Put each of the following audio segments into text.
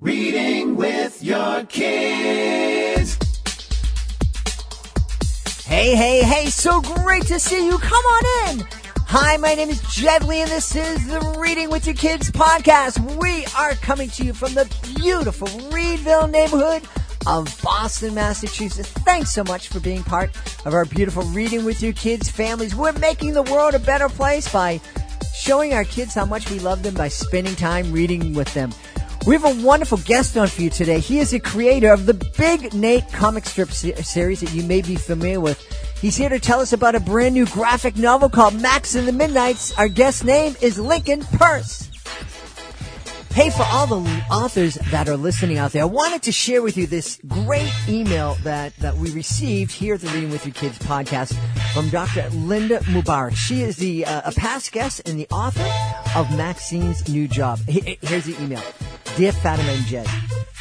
Reading with your kids. Hey, so great to see you. Come on in. Hi, my name is Jedley, and this is the Reading with Your Kids podcast. We are coming to you from the beautiful Reedville neighborhood of Boston, Massachusetts. Thanks so much for being part of our beautiful Reading with Your Kids families. We're making the world a better place by showing our kids how much we love them by spending time reading with them. We have a wonderful guest on for you today. He is the creator of the Big Nate comic strip series that you may be familiar with. He's here to tell us about a brand new graphic novel called Max and the Midknights. Our guest's name is Lincoln Peirce. Hey, for all the authors that are listening out there, I wanted to share with you this great email that we received here at the Reading with Your Kids podcast from Dr. Linda Mubarak. She is a past guest and the author of Maxine's new job. Here's the email. Dear Fatima and Jed,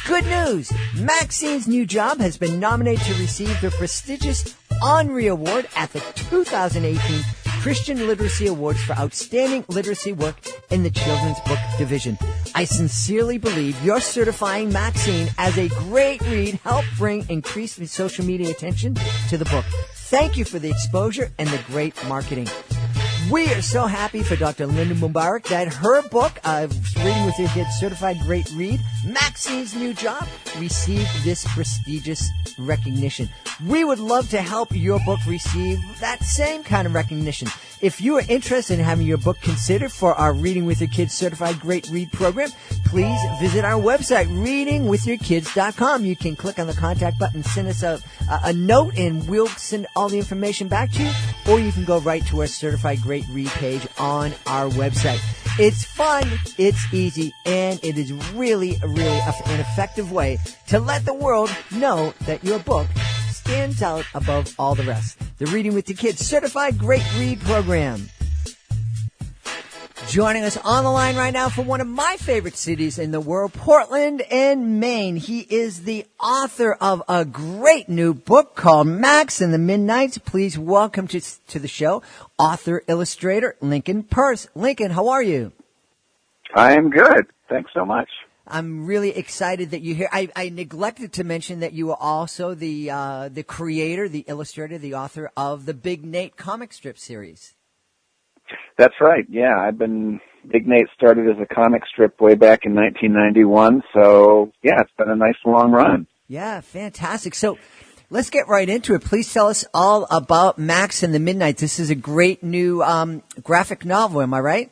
good news! Maxine's new job has been nominated to receive the prestigious Henri Award at the 2018 Christian Literacy Awards for Outstanding Literacy Work in the Children's Book Division. I sincerely believe your certifying Maxine as a great read helped bring increased social media attention to the book. Thank you for the exposure and the great marketing. We are so happy for Dr. Linda Mubarak that her book, Reading with Your Kids Certified Great Read, Maxine's New Job, received this prestigious recognition. We would love to help your book receive that same kind of recognition. If you are interested in having your book considered for our Reading with Your Kids Certified Great Read program, please visit our website, readingwithyourkids.com. You can click on the contact button, send us a note, and we'll send all the information back to you, or you can go right to our Certified Great Read page on our website. It's fun, it's easy, and it is really an effective way to let the world know that your book stands out above all the rest. The Reading with Your Kids Certified Great Read program. Joining us on the line right now from one of my favorite cities in the world, Portland and Maine. He is the author of a great new book called Max and the Midknights. Please welcome to the show, author, illustrator, Lincoln Peirce. Lincoln, how are you? I am good. Thanks so much. I'm really excited that you're here. I neglected to mention that you are also the creator, the illustrator, the author of the Big Nate comic strip series. That's right. Yeah, Big Nate started as a comic strip way back in 1991. So, yeah, it's been a nice long run. Yeah, fantastic. So let's get right into it. Please tell us all about Max and the Midknights. This is a great new graphic novel. Am I right?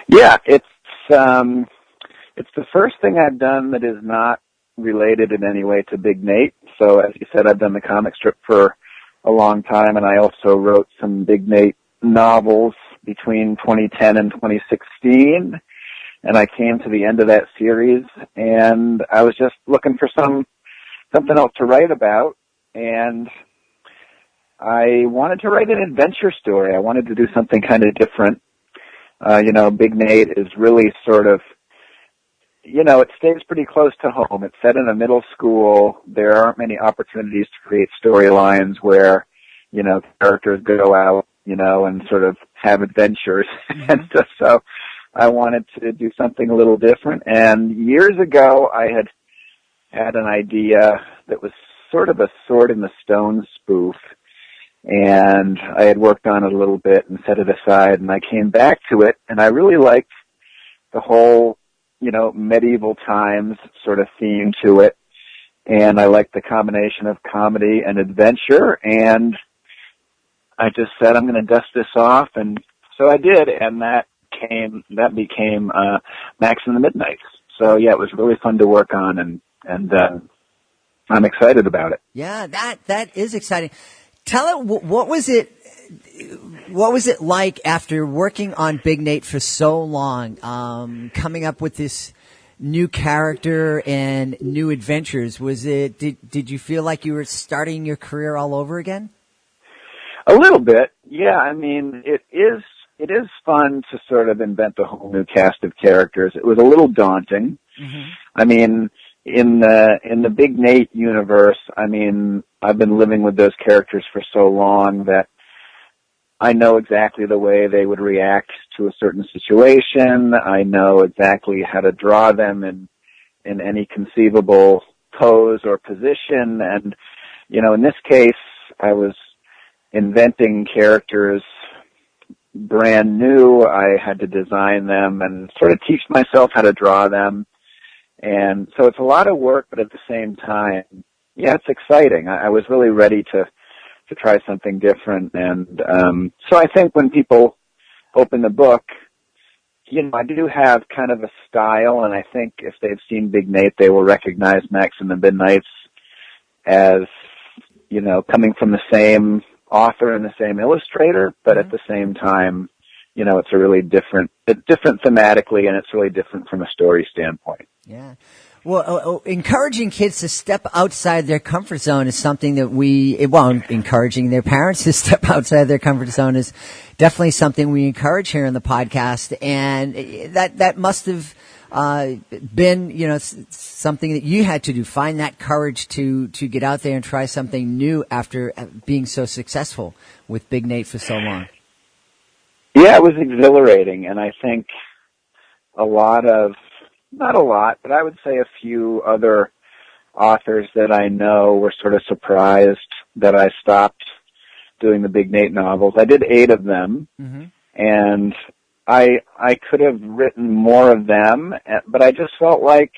Yeah, it's the first thing I've done that is not related in any way to Big Nate. So, as you said, I've done the comic strip for a long time, and I also wrote some Big Nate novels between 2010 and 2016, and I came to the end of that series, and I was just looking for something else to write about, and I wanted to write an adventure story. I wanted to do something kind of different. Big Nate is really sort of, it stays pretty close to home. It's set in a middle school. There aren't many opportunities to create storylines where, characters go out, and sort of have adventures and stuff. So I wanted to do something a little different. And years ago, I had an idea that was sort of a Sword in the Stone spoof. And I had worked on it a little bit and set it aside. And I came back to it, and I really liked the whole, medieval times sort of theme to it. And I liked the combination of comedy and adventure. And I just said, I'm going to dust this off, and so I did, and that became Max and the Midknights. So yeah, it was really fun to work on, and I'm excited about it. Yeah, that is exciting. Tell it, what was it like after working on Big Nate for so long, coming up with this new character and new adventures? Did you feel like you were starting your career all over again? A little bit, yeah. I mean, it is fun to sort of invent a whole new cast of characters. It was a little daunting. Mm-hmm. I mean, in the Big Nate universe, I mean, I've been living with those characters for so long that I know exactly the way they would react to a certain situation. I know exactly how to draw them in any conceivable pose or position. And, in this case, I was inventing characters brand new. I had to design them and sort of teach myself how to draw them. And so it's a lot of work, but at the same time, yeah, it's exciting. I was really ready to try something different. And so I think when people open the book, I do have kind of a style, and I think if they've seen Big Nate, they will recognize Max and the Midknights as, coming from the same author and the same illustrator, but at the same time, it's it's different thematically, and it's really different from a story standpoint. Yeah. Well, encouraging kids to step outside their comfort zone is something that encouraging their parents to step outside their comfort zone is definitely something we encourage here in the podcast. And that must have been, something that you had to do, find that courage to get out there and try something new after being so successful with Big Nate for so long. Yeah, it was exhilarating. And I think not a lot, but I would say a few other authors that I know were sort of surprised that I stopped doing the Big Nate novels. I did 8 of them, and I could have written more of them, but I just felt like,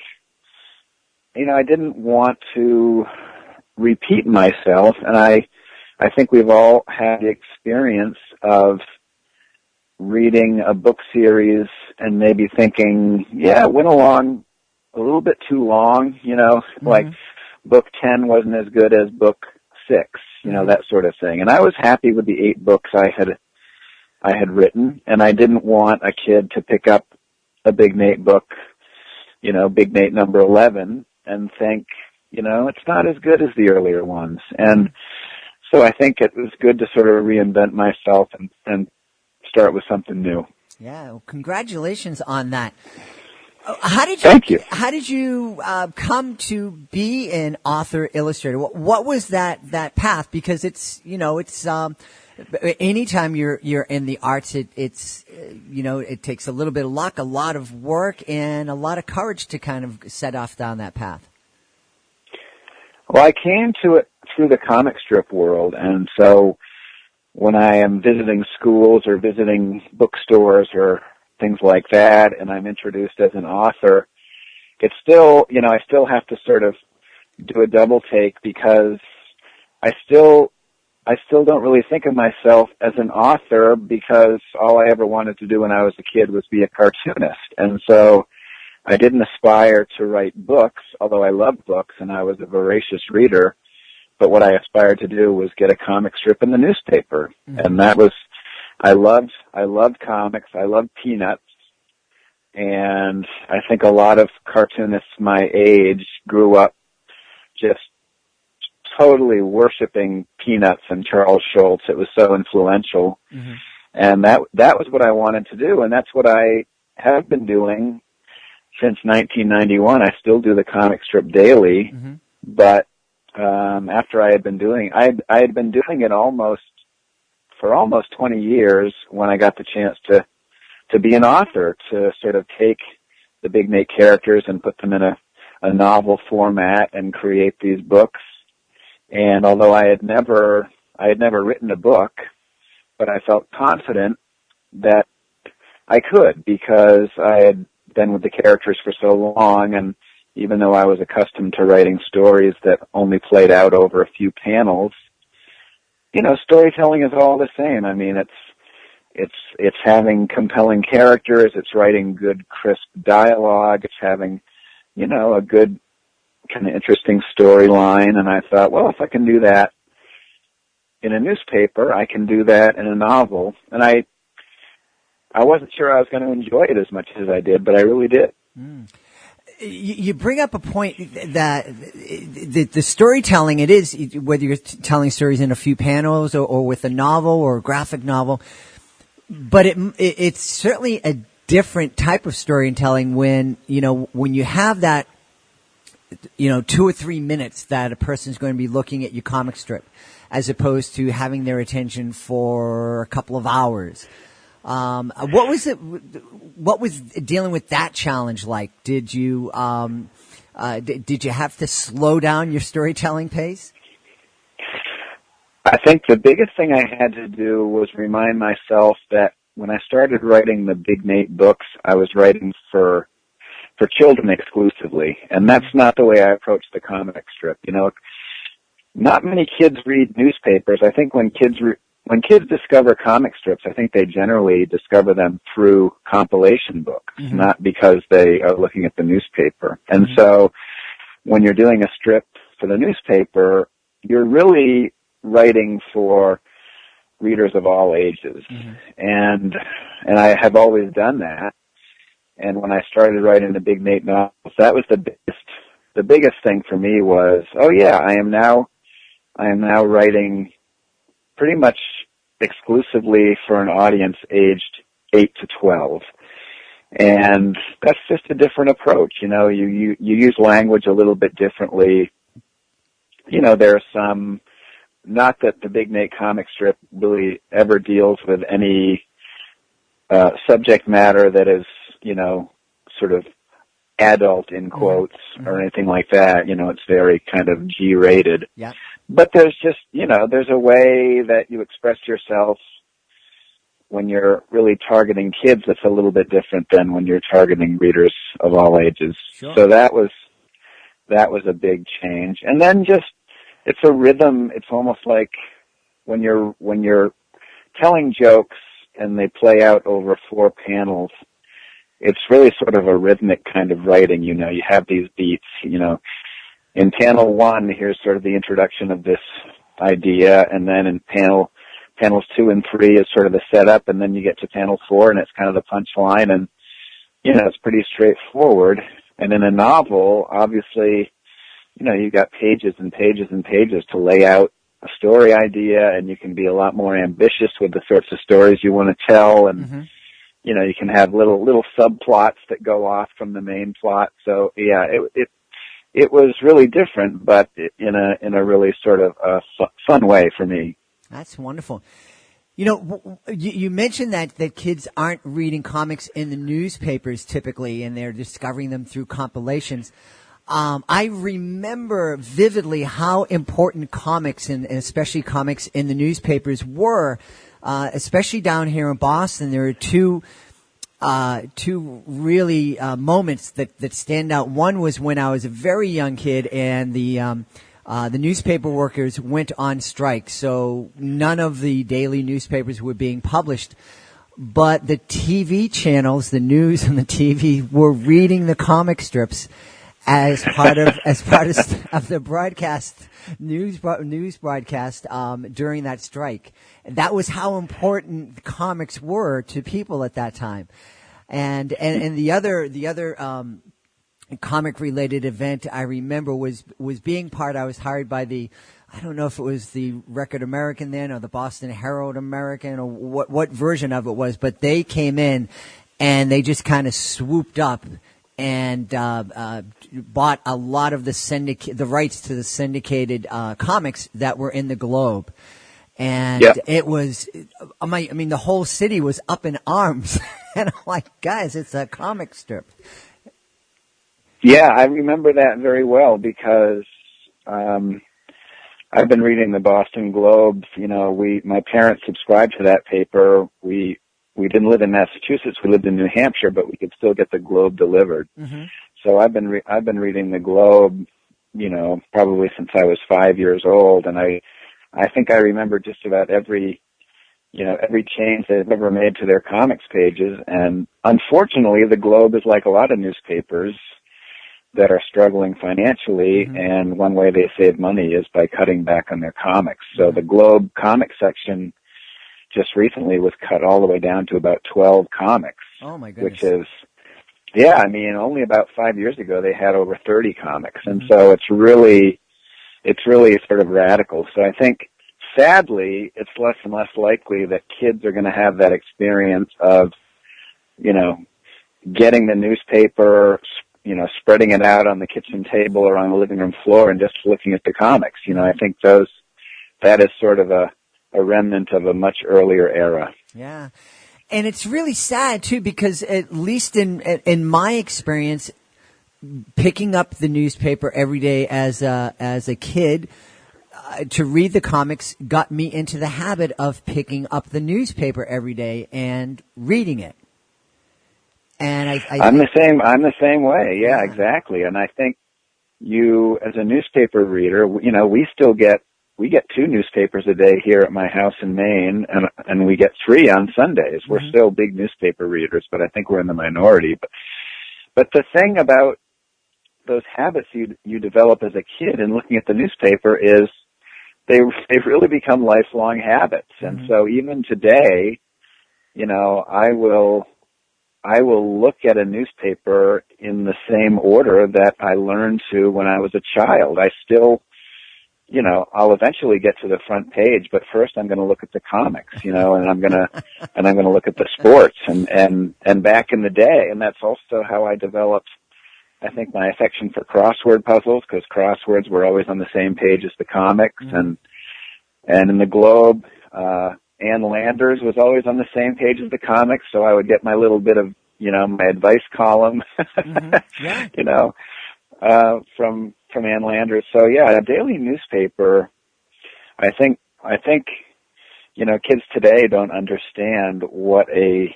I didn't want to repeat myself, and I think we've all had the experience of reading a book series and maybe thinking, yeah, it went along a little bit too long, like book 10 wasn't as good as book 6, that sort of thing. And I was happy with the 8 books I had written, and I didn't want a kid to pick up a Big Nate book, Big Nate number 11, and think, it's not as good as the earlier ones. And so I think it was good to sort of reinvent myself and start with something new. Yeah, well, congratulations on that. Thank you. How did you come to be an author illustrator? What was that path? Because it's anytime you're in the arts, it takes a little bit of luck, a lot of work, and a lot of courage to kind of set off down that path. Well, I came to it through the comic strip world, and so when I am visiting schools or visiting bookstores or things like that, and I'm introduced as an author, it's still, I still have to sort of do a double take because I still don't really think of myself as an author because all I ever wanted to do when I was a kid was be a cartoonist. And so I didn't aspire to write books, although I loved books and I was a voracious reader. But what I aspired to do was get a comic strip in the newspaper. And that was, I loved comics. I loved Peanuts. And I think a lot of cartoonists my age grew up just totally worshiping Peanuts and Charles Schultz. It was so influential. And that was what I wanted to do. And that's what I have been doing since 1991. I still do the comic strip daily, but after I had been doing it for almost 20 years when I got the chance to be an author, to sort of take the Big Nate characters and put them in a novel format and create these books. And although I had never written a book, but I felt confident that I could because I had been with the characters for so long, and even though I was accustomed to writing stories that only played out over a few panels, storytelling is all the same. I mean, it's having compelling characters, it's writing good, crisp dialogue, it's having, a good kind of interesting storyline. And I thought, well, if I can do that in a newspaper, I can do that in a novel. And I wasn't sure I was going to enjoy it as much as I did, but I really did. You bring up a point that the storytelling, it is, whether you're telling stories in a few panels or with a novel or a graphic novel, but it's certainly a different type of storytelling when you have that, 2 or 3 minutes that a person's going to be looking at your comic strip as opposed to having their attention for a couple of hours. What was dealing with that challenge like? Did you, Did you have to slow down your storytelling pace? I think the biggest thing I had to do was remind myself that when I started writing the Big Nate books, I was writing for children exclusively, and that's not the way I approach the comic strip. Not many kids read newspapers. I think when kids discover comic strips, I think they generally discover them through compilation books, not because they are looking at the newspaper. And so when you're doing a strip for the newspaper, you're really writing for readers of all ages. And I have always done that. And when I started writing the Big Nate novels, that was the biggest thing for me was, oh yeah, I am now writing pretty much exclusively for an audience aged 8 to 12. And that's just a different approach. You use language a little bit differently. There are some, not that the Big Nate comic strip really ever deals with any subject matter that is, sort of adult in quotes or anything like that. It's very kind of G-rated. Yeah. But there's just, there's a way that you express yourself when you're really targeting kids that's a little bit different than when you're targeting readers of all ages. Sure. So that was a big change. And then just, it's a rhythm. It's almost like when you're telling jokes and they play out over 4 panels, it's really sort of a rhythmic kind of writing. You have these beats, in panel 1, here's sort of the introduction of this idea, and then in panels 2 and 3 is sort of the setup, and then you get to panel 4 and it's kind of the punchline, and, it's pretty straightforward. And in a novel, obviously, you've got pages and pages and pages to lay out a story idea, and you can be a lot more ambitious with the sorts of stories you want to tell, and you can have little subplots that go off from the main plot. So yeah, it was really different, but in a really sort of fun way for me. That's wonderful. You mentioned that kids aren't reading comics in the newspapers typically, and they're discovering them through compilations. I remember vividly how important comics and especially comics in the newspapers were, especially down here in Boston. There are two really moments that stand out. One was when I was a very young kid and the newspaper workers went on strike, so none of the daily newspapers were being published. But the TV channels, the news and the TV, were reading the comic strips as part of the broadcast news broadcast during that strike. And that was how important comics were to people at that time. And the other comic related event I remember was being part. I was hired by I don't know if it was the Record American then or the Boston Herald American or what version of it was, but they came in and they just kind of swooped up and bought a lot of the rights to the syndicated comics that were in the Globe. And it was, the whole city was up in arms. And I'm like, guys, it's a comic strip. Yeah, I remember that very well because I've been reading the Boston Globe. My parents subscribed to that paper. We didn't live in Massachusetts. We lived in New Hampshire, but we could still get the Globe delivered. So I've been reading the Globe, probably since I was 5 years old, and I think I remember just about every change they've ever made to their comics pages. And unfortunately, the Globe is like a lot of newspapers that are struggling financially, and one way they save money is by cutting back on their comics. So the Globe comic section just recently was cut all the way down to about 12 comics. Oh my goodness. Which is, only about 5 years ago they had over 30 comics. And so it's really sort of radical. So I think, sadly, it's less and less likely that kids are going to have that experience of, getting the newspaper, spreading it out on the kitchen table or on the living room floor and just looking at the comics. I think that is sort of a remnant of a much earlier era. Yeah. And it's really sad too, because at least in my experience, picking up the newspaper every day as a kid to read the comics got me into the habit of picking up the newspaper every day and reading it. And I'm the same way. Yeah, exactly. And I think you, as a newspaper reader, we get 2 newspapers a day here at my house in Maine, and we get 3 on Sundays. We're still big newspaper readers, but I think we're in the minority. But the thing about those habits you develop as a kid in looking at the newspaper is they've really become lifelong habits. And so even today, I will look at a newspaper in the same order that I learned to when I was a child. I still, I'll eventually get to the front page, but first I'm going to look at the comics, and I'm going to look at the sports and back in the day. And that's also how I developed, I think, my affection for crossword puzzles, because crosswords were always on the same page as the comics. And in the Globe, Ann Landers was always on the same page as the comics, so I would get my little bit of, my advice column, from Ann Landers. So yeah, a daily newspaper, I think, kids today don't understand what a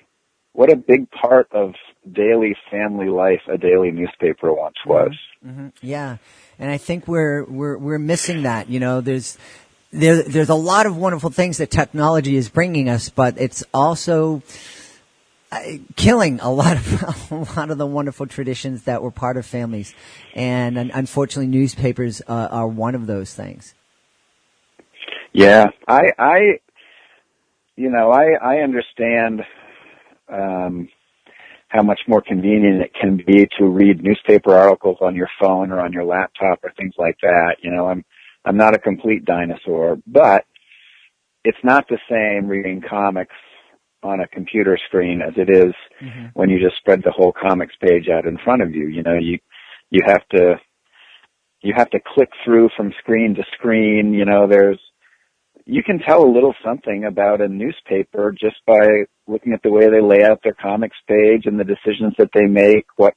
big part of daily family life a daily newspaper once was. Yeah. And I think we're missing that. There's a lot of wonderful things that technology is bringing us, but it's also killing a lot of the wonderful traditions that were part of families. And unfortunately, newspapers are one of those things. Yeah, I understand how much more convenient it can be to read newspaper articles on your phone or on your laptop or things like that. I'm not a complete dinosaur, but it's not the same reading comics on a computer screen as it is when you just spread the whole comics page out in front of you. You have to click through from screen to screen. You can tell a little something about a newspaper just by looking at the way they lay out their comics page and the decisions that they make. What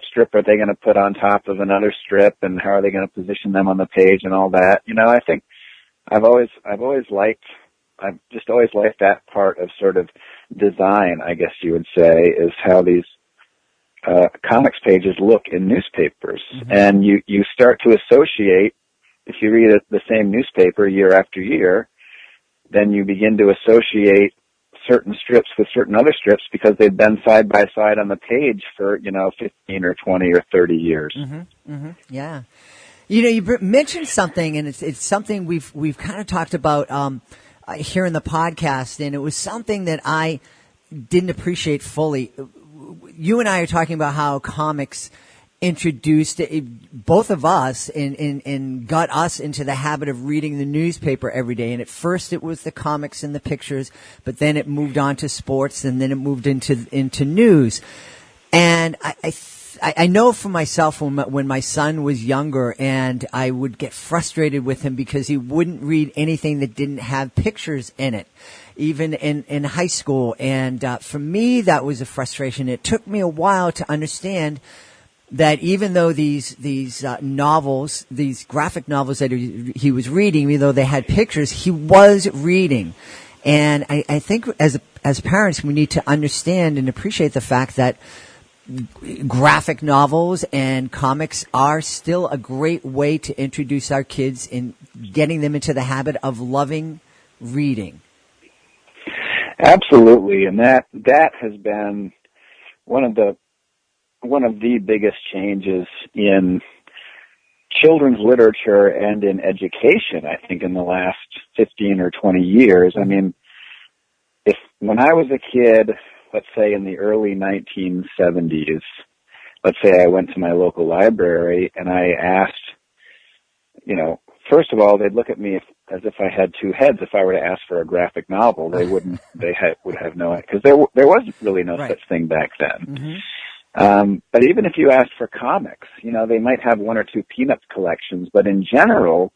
strip are they going to put on top of another strip, and how are they going to position them on the page and all that? I think I've just always liked that part of sort of design, I guess you would say, is how these comics pages look in newspapers. And you start to associate, if you read the same newspaper year after year, then you begin to associate certain strips with certain other strips because they've been side by side on the page for, 15 or 20 or 30 years. Yeah. You mentioned something, and it's something we've kind of talked about here in the podcast, and it was something that I didn't appreciate fully. You and I are talking about how comics introduced both of us and got us into the habit of reading the newspaper every day. And at first it was the comics and the pictures, but then it moved on to sports, and then it moved into news. And I know for myself when my son was younger, and I would get frustrated with him because he wouldn't read anything that didn't have pictures in it, even in high school. And for me, that was a frustration. It took me a while to understand that even though these novels, these graphic novels that he was reading, even though they had pictures, he was reading. And I think as parents, we need to understand and appreciate the fact that graphic novels and comics are still a great way to introduce our kids in getting them into the habit of loving reading. Absolutely, and that has been one of the biggest changes in children's literature and in education, I think, in the last 15 or 20 years. I mean, when I was a kid, let's say in the early 1970s, let's say I went to my local library and I asked, first of all, they'd look at me as if I had two heads. If I were to ask for a graphic novel, they would have no idea, because there wasn't really no such thing back then. But even if you asked for comics, they might have one or two Peanuts collections, but in general,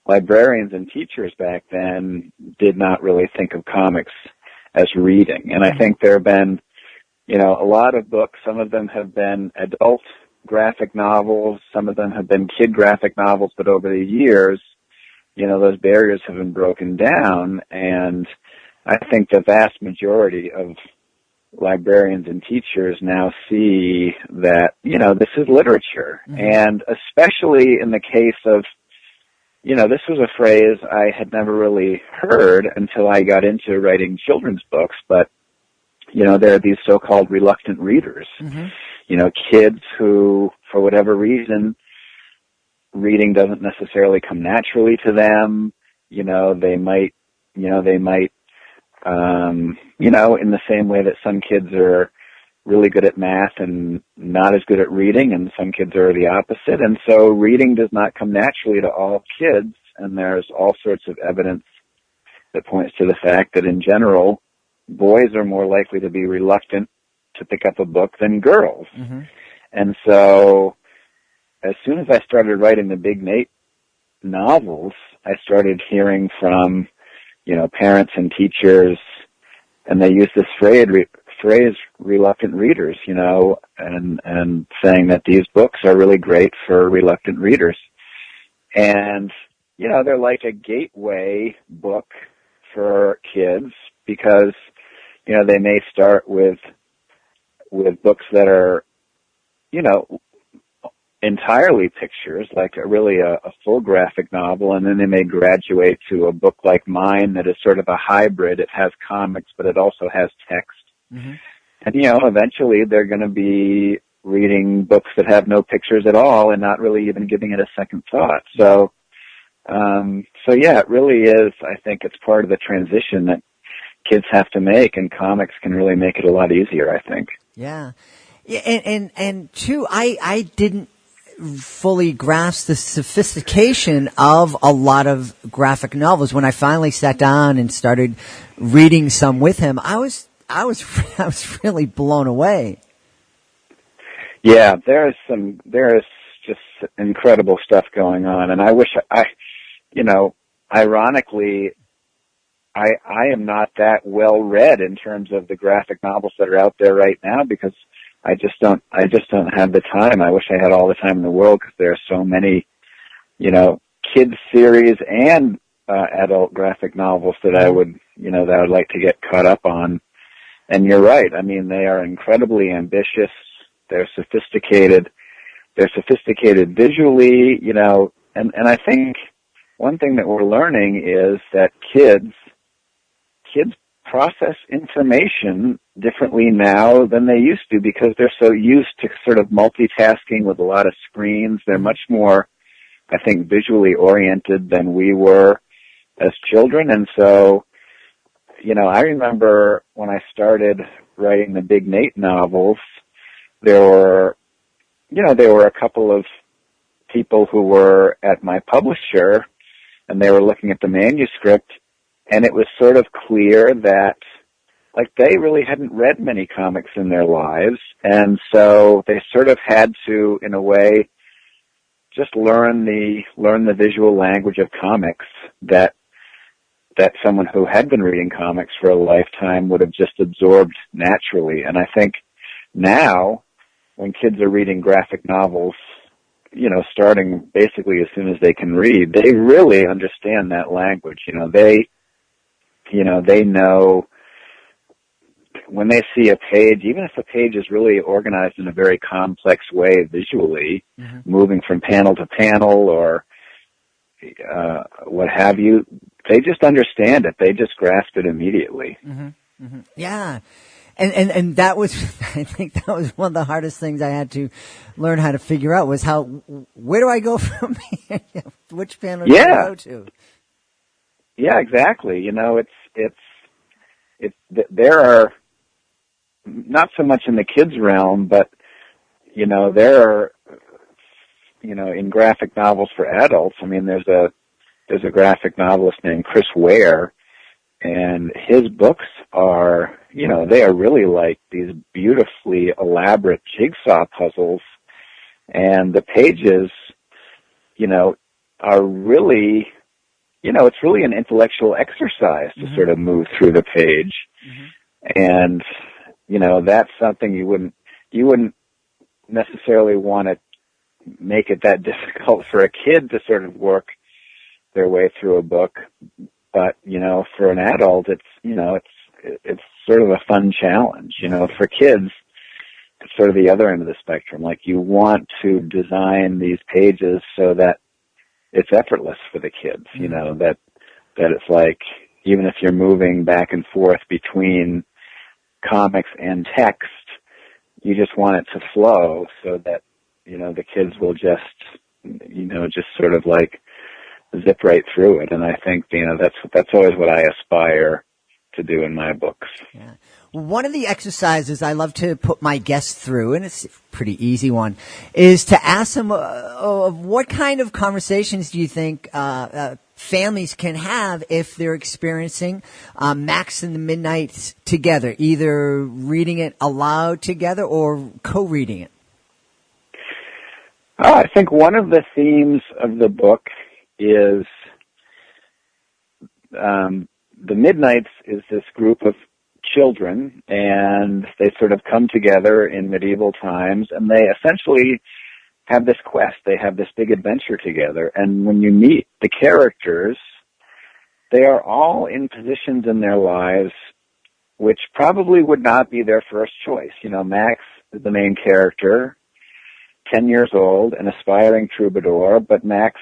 librarians and teachers back then did not really think of comics as reading. And I think there have been, a lot of books. Some of them have been adult graphic novels. Some of them have been kid graphic novels, but over the years, those barriers have been broken down, and I think the vast majority of librarians and teachers now see that, this is literature. Mm-hmm. And especially in the case of, this was a phrase I had never really heard until I got into writing children's books, but, there are these so-called reluctant readers. Mm-hmm. Kids who, for whatever reason, reading doesn't necessarily come naturally to them. They might, in the same way that some kids are really good at math and not as good at reading, and some kids are the opposite. And so reading does not come naturally to all kids, and there's all sorts of evidence that points to the fact that in general, boys are more likely to be reluctant to pick up a book than girls. Mm-hmm. And so as soon as I started writing the Big Nate novels, I started hearing from, parents and teachers, and they use this phrase reluctant readers, and saying that these books are really great for reluctant readers. And, they're like a gateway book for kids because, they may start with books that are, entirely pictures, like a full graphic novel, and then they may graduate to a book like mine that is sort of a hybrid. It has comics, but it also has text. Mm-hmm. And, eventually they're going to be reading books that have no pictures at all and not really even giving it a second thought. So yeah, it really is. I think it's part of the transition that kids have to make, and comics can really make it a lot easier, I think. Yeah. Yeah, and two, I didn't fully grasp the sophistication of a lot of graphic novels. When I finally sat down and started reading some with him, I was really blown away. Yeah, there is just incredible stuff going on, and I wish ironically, I am not that well read in terms of the graphic novels that are out there right now because I just don't have the time. I wish I had all the time in the world because there are so many, kids series and adult graphic novels that I would like to get caught up on. And you're right. I mean, they are incredibly ambitious. They're sophisticated. They're sophisticated visually, and I think one thing that we're learning is that kids process information differently now than they used to because they're so used to sort of multitasking with a lot of screens. They're much more, I think, visually oriented than we were as children. And so, I remember when I started writing the Big Nate novels, there were a couple of people who were at my publisher, and they were looking at the manuscript, and it was sort of clear that, they really hadn't read many comics in their lives, and so they sort of had to, in a way, just learn the visual language of comics that someone who had been reading comics for a lifetime would have just absorbed naturally. And I think now, when kids are reading graphic novels, starting basically as soon as they can read, they really understand that language. They know when they see a page, even if a page is really organized in a very complex way visually, mm-hmm. moving from panel to panel or what have you, they just understand it. They just grasp it immediately. Mm-hmm. Mm-hmm. Yeah. And that was, I think that was one of the hardest things I had to learn how to figure out was where do I go from here? Which panel do I go to? Yeah, exactly. There are not so much in the kids realm, but, there are, in graphic novels for adults. I mean, there's a graphic novelist named Chris Ware, and his books are, they are really like these beautifully elaborate jigsaw puzzles, and the pages, are really, it's really an intellectual exercise to mm-hmm. sort of move through the page. Mm-hmm. And, that's something you wouldn't necessarily want to make it that difficult for a kid to sort of work their way through a book. But, for an adult, it's sort of a fun challenge. For kids, it's sort of the other end of the spectrum. Like, you want to design these pages so that it's effortless for the kids, that it's like, even if you're moving back and forth between comics and text, you just want it to flow so that, the kids will just sort of like zip right through it. And I think, that's always what I aspire to do in my books. Yeah. One of the exercises I love to put my guests through, and it's a pretty easy one, is to ask them what kind of conversations do you think families can have if they're experiencing Max and the Midknights together, either reading it aloud together or co-reading it? I think one of the themes of the book is the Midknights is this group of children, and they sort of come together in medieval times, and they essentially have this quest. They have this big adventure together, and when you meet the characters, they are all in positions in their lives which probably would not be their first choice. Max is the main character, 10 years old, an aspiring troubadour, but Max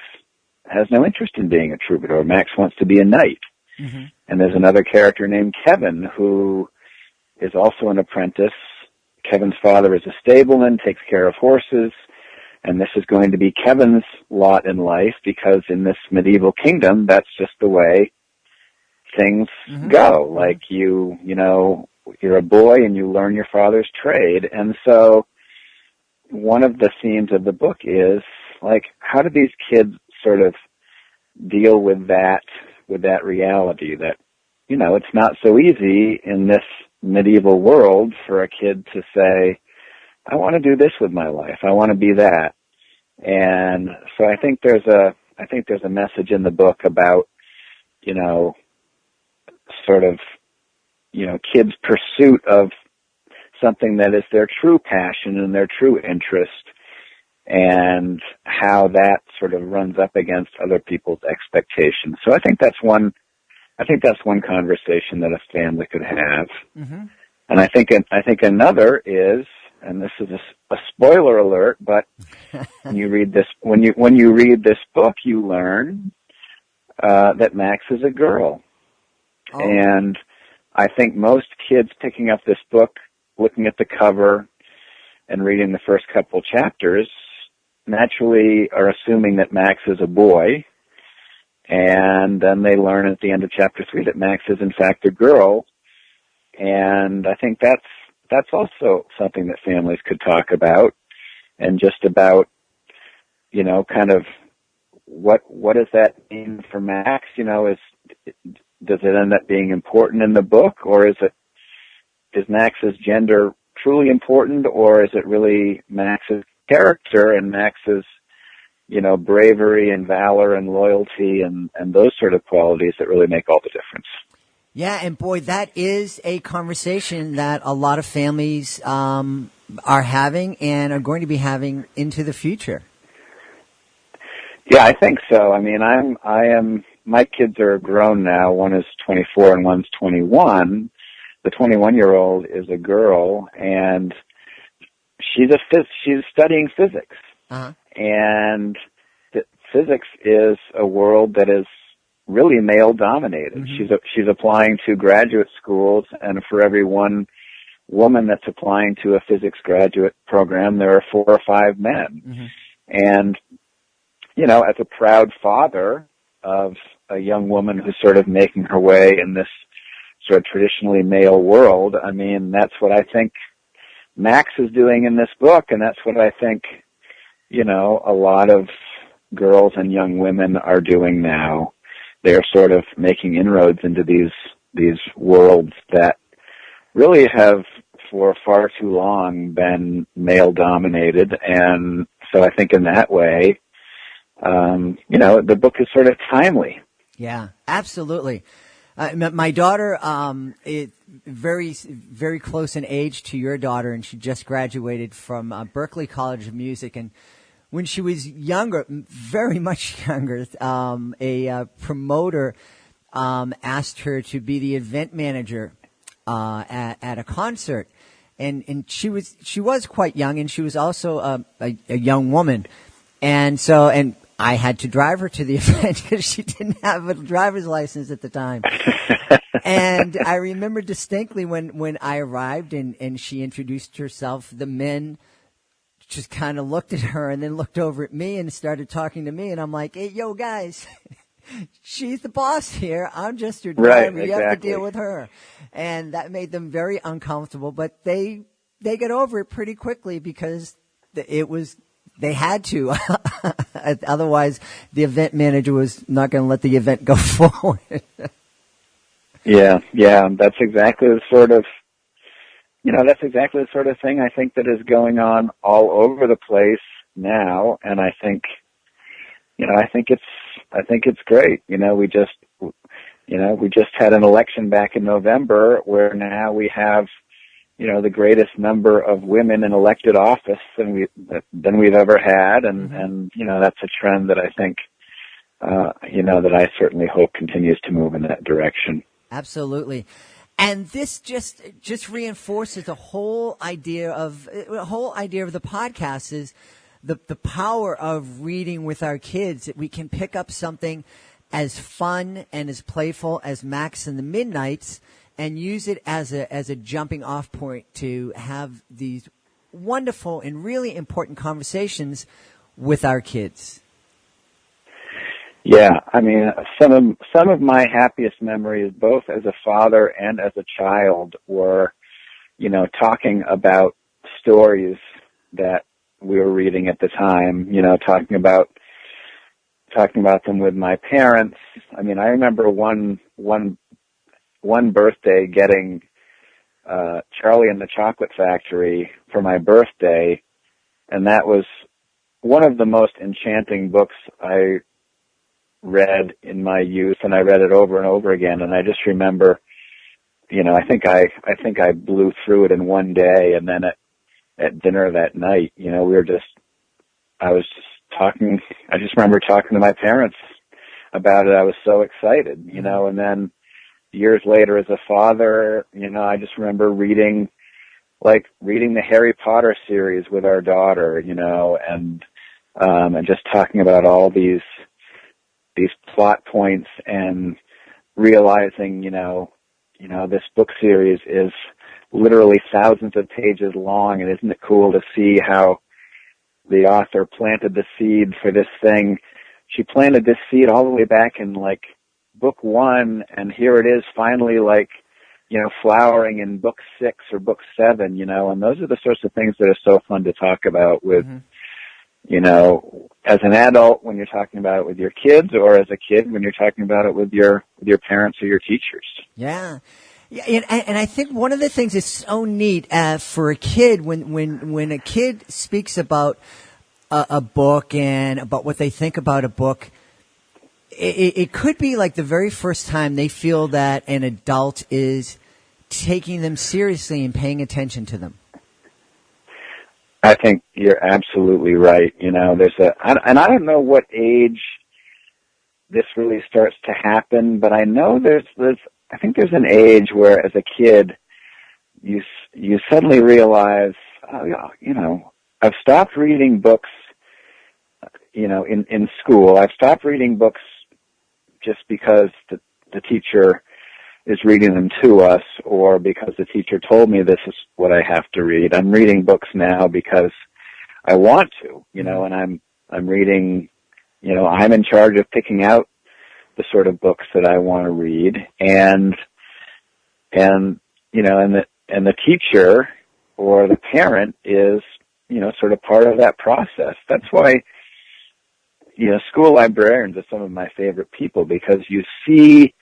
has no interest in being a troubadour. Max wants to be a knight. Mm-hmm. And there's another character named Kevin who is also an apprentice. Kevin's father is a stableman, takes care of horses, and this is going to be Kevin's lot in life because in this medieval kingdom, that's just the way things go. Like you're a boy and you learn your father's trade. And so one of the themes of the book is, like, how do these kids sort of deal with that reality that, it's not so easy in this medieval world for a kid to say, I want to do this with my life. I want to be that. And so I think there's a message in the book about, sort of, kids' pursuit of something that is their true passion and their true interest, and how that sort of runs up against other people's expectations. So I think that's one conversation that a family could have. Mm-hmm. And I think another is, and this is a spoiler alert, but when you read this book, you learn that Max is a girl. Oh. And I think most kids picking up this book, looking at the cover and reading the first couple chapters, naturally are assuming that Max is a boy, and then they learn at the end of chapter 3 that Max is in fact a girl. And I think that's also something that families could talk about, and just about, kind of what does that mean for Max? Does it end up being important in the book, or is Max's gender truly important, or is it really Max's character and Max's, bravery and valor and loyalty and those sort of qualities that really make all the difference? Yeah, and boy, that is a conversation that a lot of families are having and are going to be having into the future. Yeah, I think so. I mean, my kids are grown now. One is 24 and one's 21. The 21-year-old is a girl, and she's studying physics. Uh-huh. And physics is a world that is really male-dominated. Mm-hmm. She's applying to graduate schools, and for every one woman that's applying to a physics graduate program, there are 4 or 5 men. Mm-hmm. And, as a proud father of a young woman who's sort of making her way in this sort of traditionally male world, I mean, that's what I think Max is doing in this book, and that's what I think, a lot of girls and young women are doing now. They're sort of making inroads into these worlds that really have for far too long been male-dominated. And so I think in that way, the book is sort of timely. Yeah, absolutely. My daughter is very close in age to your daughter, and she just graduated from Berklee College of Music. And when she was younger, very much younger, a promoter asked her to be the event manager at a concert. And she was quite young, and she was also a young woman. And I had to drive her to the event because she didn't have a driver's license at the time. And I remember distinctly when I arrived and she introduced herself, the men just kind of looked at her and then looked over at me and started talking to me. And I'm like, hey, yo, guys, she's the boss here. I'm just your driver. Right, exactly. You have to deal with her. And that made them very uncomfortable. But they got over it pretty quickly because they had to. Otherwise, the event manager was not going to let the event go forward. Yeah, that's exactly the sort of, thing I think that is going on all over the place now. And I think it's great. We just had an election back in November where now we have, the greatest number of women in elected office than we've ever had. And that's a trend that I think, that I certainly hope continues to move in that direction. Absolutely. And this just reinforces the whole idea of the podcast is the power of reading with our kids. That we can pick up something as fun and as playful as Max and the Midknights and use it as a jumping off point to have these wonderful and really important conversations with our kids. Yeah, I mean, some of my happiest memories, both as a father and as a child, were, talking about stories that we were reading at the time. Talking about them with my parents. I mean, I remember one birthday getting Charlie and the Chocolate Factory for my birthday, and that was one of the most enchanting books I read in my youth, and I read it over and over again. And I just remember, I think I blew through it in one day, and then at dinner that night, I just remember talking to my parents about it. I was so excited, and then years later as a father, I just remember reading the Harry Potter series with our daughter, and just talking about all these plot points and realizing, this book series is literally thousands of pages long, and isn't it cool to see how the author planted the seed for this thing? She planted this seed all the way back in book 1, and here it is finally flowering in book 6 or book 7, and those are the sorts of things that are so fun to talk about with, as an adult when you're talking about it with your kids, or as a kid when you're talking about it with your parents or your teachers. Yeah. Yeah, and I think one of the things that's so neat for a kid when a kid speaks about a book and about what they think about a book, it could be like the very first time they feel that an adult is taking them seriously and paying attention to them. I think you're absolutely right. And I don't know what age this really starts to happen, but I know I think there's an age where, as a kid, you suddenly realize, I've stopped reading books, in school. I've stopped reading books just because the teacher is reading them to us, or because the teacher told me this is what I have to read. I'm reading books now because I want to, and I'm reading, I'm in charge of picking out the sort of books that I want to read, and the teacher or the parent is, sort of part of that process. That's why, school librarians are some of my favorite people, because you see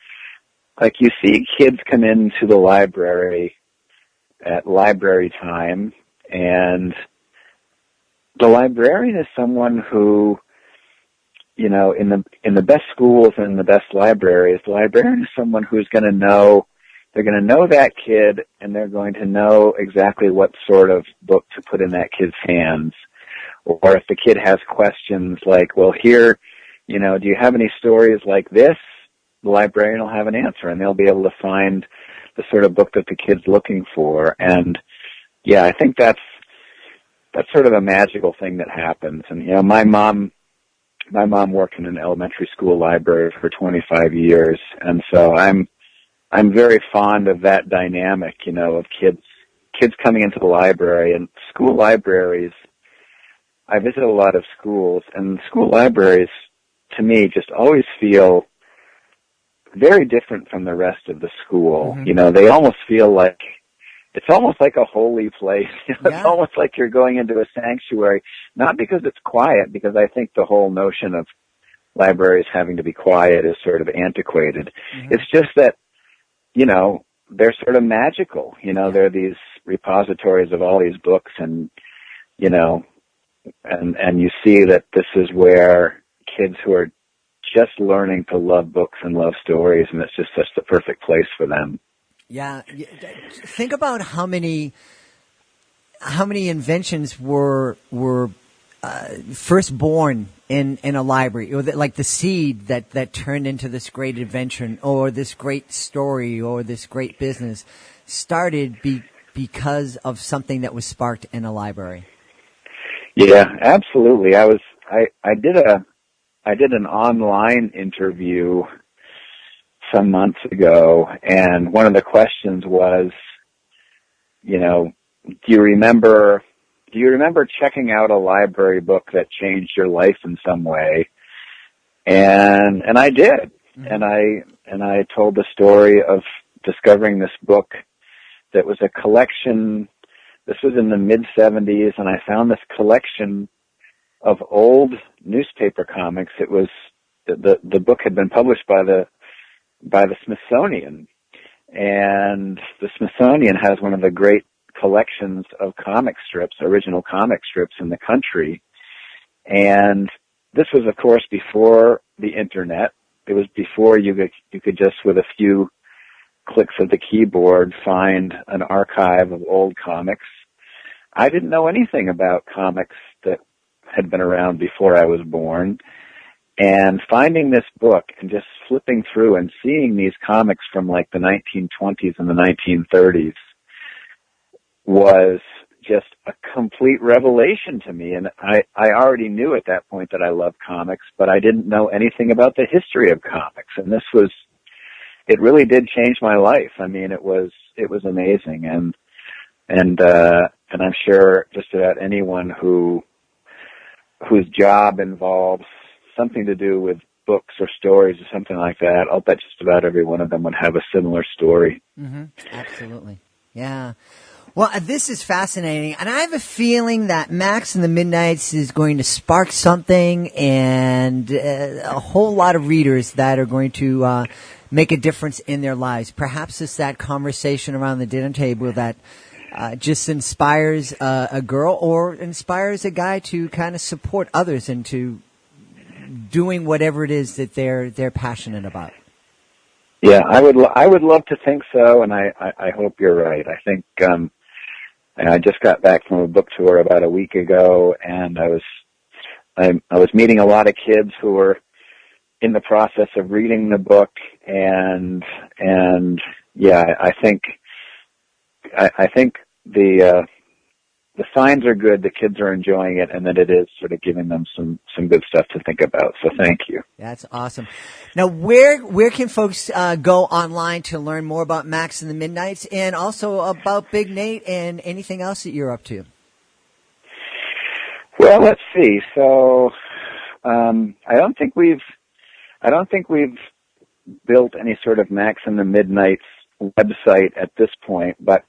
kids come into the library at library time, and the librarian is someone who in the best schools and in the best libraries, the librarian is someone who's going to know, they're going to know that kid, and they're going to know exactly what sort of book to put in that kid's hands. Or if the kid has questions like, well, here, do you have any stories like this? The librarian will have an answer, and they'll be able to find the sort of book that the kid's looking for. And yeah, I think that's sort of a magical thing that happens. And my mom worked in an elementary school library for 25 years, and so I'm very fond of that dynamic, of kids coming into the library. And school libraries, I visit a lot of schools, and school libraries, to me, just always feel very different from the rest of the school. Mm-hmm. They almost feel like, it's almost like a holy place. Yeah. It's almost like you're going into a sanctuary, not because it's quiet, because I think the whole notion of libraries having to be quiet is sort of antiquated. Mm-hmm. It's just that, they're sort of magical. They're these repositories of all these books, and, and you see that this is where kids who are just learning to love books and love stories, and it's just such the perfect place for them. Yeah. Think about how many inventions were first born in a library, or like the seed that turned into this great invention, or this great story, or this great business started because of something that was sparked in a library. Yeah, absolutely. I did an online interview some months ago, and one of the questions was, do you remember checking out a library book that changed your life in some way? And I did. Mm-hmm. And I told the story of discovering this book that was a collection. This was in the mid-'70s, and I found this collection of old newspaper comics. It was the book had been published by the Smithsonian, and the Smithsonian has one of the great collections of comic strips, original comic strips in the country. And this was, of course, before the internet. It was before you could just, with a few clicks of the keyboard, find an archive of old comics. I didn't know anything about comics that had been around before I was born. And finding this book and just flipping through and seeing these comics from like the 1920s and the 1930s was just a complete revelation to me. And I already knew at that point that I loved comics, but I didn't know anything about the history of comics. And it really did change my life. I mean, it was amazing. And I'm sure just about anyone whose job involves something to do with books or stories or something like that, I'll bet just about every one of them would have a similar story. Mm-hmm. Absolutely. Yeah. Well, this is fascinating, and I have a feeling that Max and the Midknights is going to spark something, and a whole lot of readers that are going to make a difference in their lives. Perhaps it's that conversation around the dinner table that just inspires a girl or inspires a guy to kind of support others into doing whatever it is that they're passionate about. Yeah, I would love to think so, and I hope you're right. I think I just got back from a book tour about a week ago, and I was meeting a lot of kids who were in the process of reading the book, and yeah, I think the signs are good, the kids are enjoying it, and that it is sort of giving them some good stuff to think about. So thank you. That's awesome. Now, where can folks go online to learn more about Max and the Midknights, and also about Big Nate and anything else that you're up to? Well, let's see. So I don't think we've built any sort of Max and the Midknights website at this point, but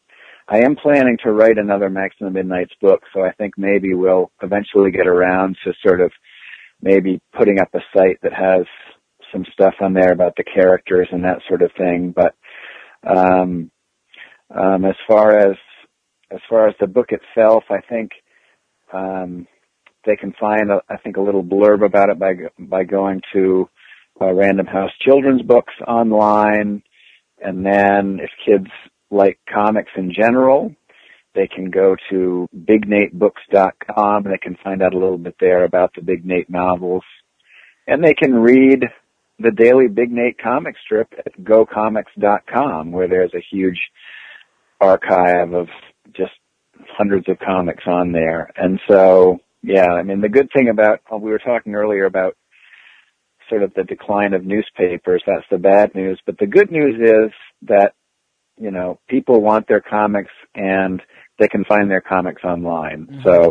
I am planning to write another Max and the Midknights book, so I think maybe we'll eventually get around to sort of maybe putting up a site that has some stuff on there about the characters and that sort of thing. But as far as the book itself, I think they can find, I think, a little blurb about it by going to Random House Children's Books online. And then if kids like comics in general, they can go to BigNateBooks.com, and they can find out a little bit there about the Big Nate novels. And they can read the daily Big Nate comic strip at GoComics.com, where there's a huge archive of just hundreds of comics on there. And so, yeah, I mean, the good thing about, we were talking earlier about sort of the decline of newspapers. That's the bad news. But the good news is that, you know, people want their comics and they can find their comics online. Mm-hmm.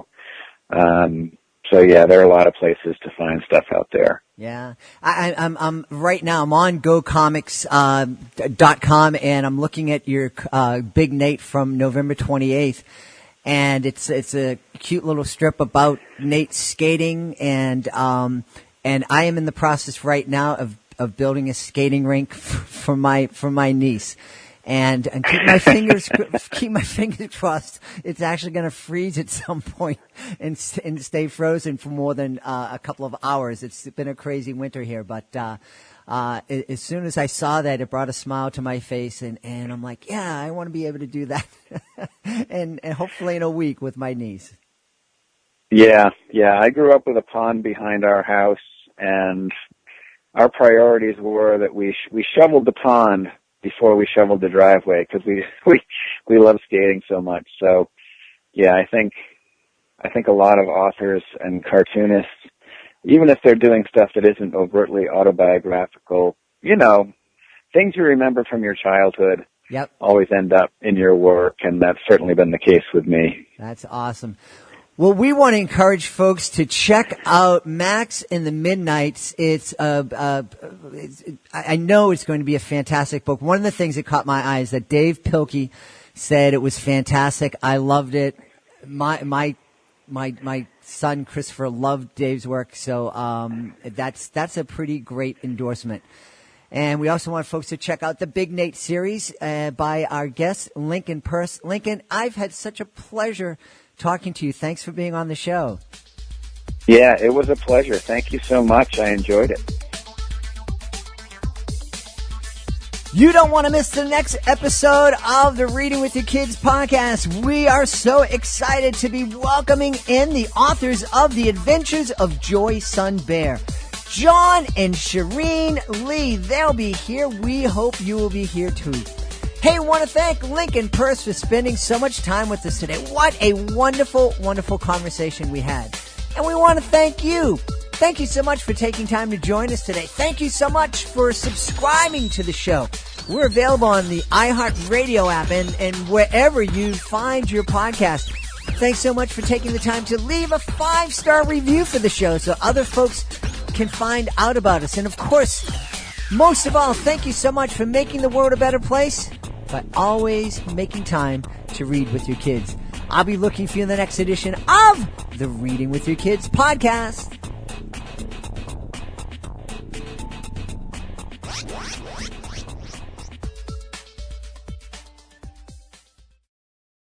So yeah, there are a lot of places to find stuff out there. Yeah. I'm right now, I'm on GoComics.com and I'm looking at your, Big Nate from November 28th. And it's a cute little strip about Nate skating and I am in the process right now of building a skating rink for my niece. And keep my fingers crossed. It's actually going to freeze at some point and stay frozen for more than a couple of hours. It's been a crazy winter here, but as soon as I saw that, it brought a smile to my face, and I'm like, yeah, I want to be able to do that, and hopefully in a week with my niece. Yeah. I grew up with a pond behind our house, and our priorities were that we shoveled the pond before we shoveled the driveway because we love skating so much. So, yeah, I think a lot of authors and cartoonists, even if they're doing stuff that isn't overtly autobiographical, you know, things you remember from your childhood yep. always end up in your work, and that's certainly been the case with me. That's awesome. Well, we want to encourage folks to check out Max and the Midknights. I know it's going to be a fantastic book. One of the things that caught my eye is that Dave Pilkey said it was fantastic. I loved it. My son Christopher loved Dave's work, so that's a pretty great endorsement. And we also want folks to check out the Big Nate series by our guest Lincoln Peirce. Lincoln, I've had such a pleasure talking to you. Thanks for being on the show. Yeah, it was a pleasure. Thank you so much. I enjoyed it. You don't want to miss the next episode of the Reading with Your Kids podcast. We are so excited to be welcoming in the authors of The Adventures of Joy Sun Bear, John and Shireen Lee. They'll be here. We hope you will be here too. Hey, want to thank Lincoln Peirce for spending so much time with us today. What a wonderful, wonderful conversation we had. And we want to thank you. Thank you so much for taking time to join us today. Thank you so much for subscribing to the show. We're available on the iHeartRadio app and wherever you find your podcast. Thanks so much for taking the time to leave a 5-star review for the show so other folks can find out about us. And of course, most of all, thank you so much for making the world a better place by always making time to read with your kids. I'll be looking for you in the next edition of the Reading with Your Kids podcast.